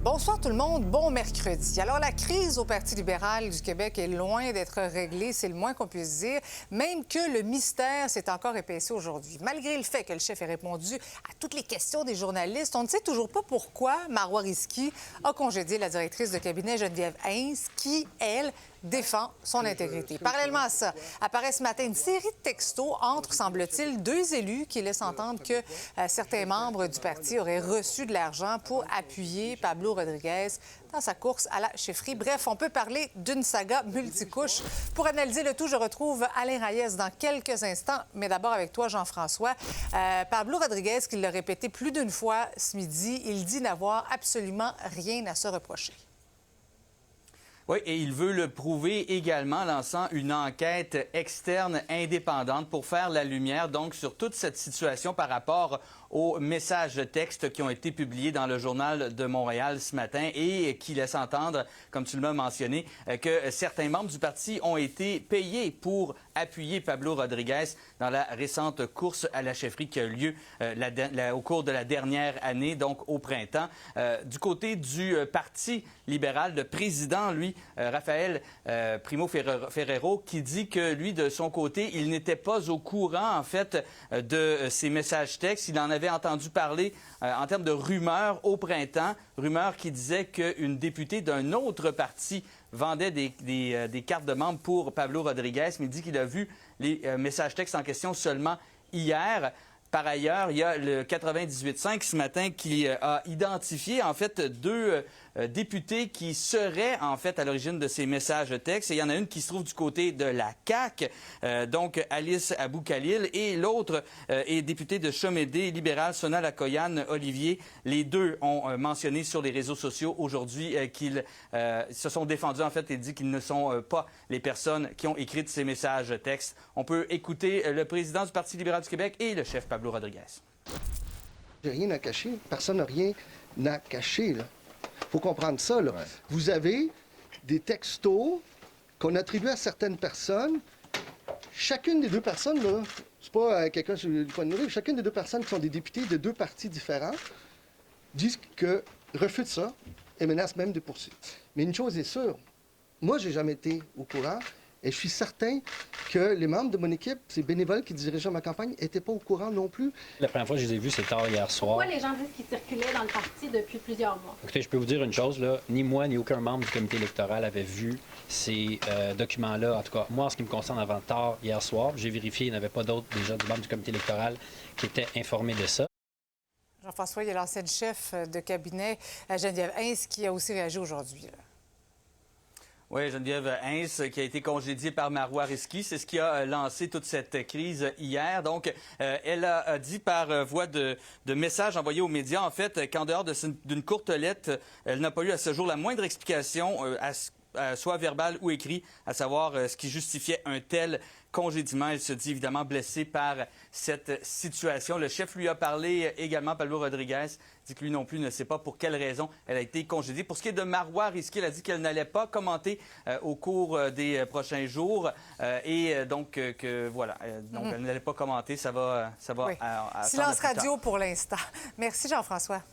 Bonsoir tout le monde, bon mercredi. Alors la crise au Parti libéral du Québec est loin d'être réglée, c'est le moins qu'on puisse dire, même que le mystère s'est encore épaissé aujourd'hui. Malgré le fait que le chef ait répondu à toutes les questions des journalistes, on ne sait toujours pas pourquoi Marois Risky a congédié la directrice de cabinet Geneviève Haynes, qui, elle, défend son intégrité. Parallèlement à ça, apparaît ce matin une série de textos entre, semble-t-il, deux élus qui laissent entendre que certains membres du parti auraient reçu de l'argent pour appuyer Pablo Rodriguez dans sa course à la chefferie. Bref, on peut parler d'une saga multicouche. Pour analyser le tout, je retrouve Alain Reyes dans quelques instants, mais d'abord avec toi, Jean-François. Pablo Rodriguez, qui l'a répété plus d'une fois ce midi, il dit n'avoir absolument rien à se reprocher. Oui, et il veut le prouver également en lançant une enquête externe indépendante pour faire la lumière donc sur toute cette situation par rapport aux messages de texte qui ont été publiés dans le Journal de Montréal ce matin et qui laissent entendre, comme tu l'as mentionné, que certains membres du parti ont été payés pour appuyer Pablo Rodriguez dans la récente course à la chefferie qui a eu lieu au cours de la dernière année, donc au printemps. Du côté du Parti libéral, le président, lui, Raphaël Primo Ferrero, qui dit que lui, de son côté, il n'était pas au courant, en fait, de ces messages textes. Il en avait entendu parler en termes de rumeurs au printemps, rumeurs qui disaient qu'une députée d'un autre parti vendait des cartes de membres pour Pablo Rodriguez, mais il dit qu'il a vu les messages textes en question seulement hier. Par ailleurs, il y a le 98.5 ce matin qui a identifié en fait deux députés qui seraient en fait à l'origine de ces messages textes. Et il y en a une qui se trouve du côté de la CAQ, donc Alice Abou-Khalil, et l'autre est députée de Chomédé libéral, Sona Lakoyan Olivier. Les deux ont mentionné sur les réseaux sociaux aujourd'hui qu'ils se sont défendus en fait et dit qu'ils ne sont pas les personnes qui ont écrit ces messages textes. On peut écouter le président du Parti libéral du Québec et le chef Pablo Rodriguez. J'ai rien à cacher. Personne n'a rien à cacher, là. Faut comprendre ça, là. Ouais. Vous avez des textos qu'on attribue à certaines personnes. Chacune des deux personnes, là, c'est pas quelqu'un sur le coin de nos livres, chacune des deux personnes qui sont des députés de deux partis différents disent que refutent ça et menacent même de poursuites. Mais une chose est sûre, moi, j'ai jamais été au courant. Et je suis certain que les membres de mon équipe, ces bénévoles qui dirigeaient ma campagne, n'étaient pas au courant non plus. La première fois que je les ai vus, c'est tard hier soir. Pourquoi les gens disent qu'ils circulaient dans le parti depuis plusieurs mois? Écoutez, je peux vous dire une chose, là. Ni moi, ni aucun membre du comité électoral avait vu ces documents-là. En tout cas, moi, en ce qui me concerne, avant tard hier soir, j'ai vérifié, il n'y en avait pas d'autres déjà du membre du comité électoral qui étaient informés de ça. Jean-François, il y a l'ancienne chef de cabinet, Geneviève Haynes, qui a aussi réagi aujourd'hui. Oui, Geneviève Haynes, qui a été congédiée par Marois Risky, c'est ce qui a lancé toute cette crise hier. Donc, elle a dit par voie de message envoyé aux médias, en fait, qu'en dehors d'une courte lettre, elle n'a pas eu à ce jour la moindre explication, soit verbale ou écrite, à savoir ce qui justifiait un tel congédiement. Elle se dit évidemment blessée par cette situation. Le chef lui a parlé également, Pablo Rodriguez, dit que lui non plus ne sait pas pour quelle raison elle a été congédiée. Pour ce qui est de Marois Risky, elle a dit qu'elle n'allait pas commenter au cours des prochains jours et donc que voilà, donc elle n'allait pas commenter. Ça va oui. Silence radio pour l'instant. Merci Jean-François.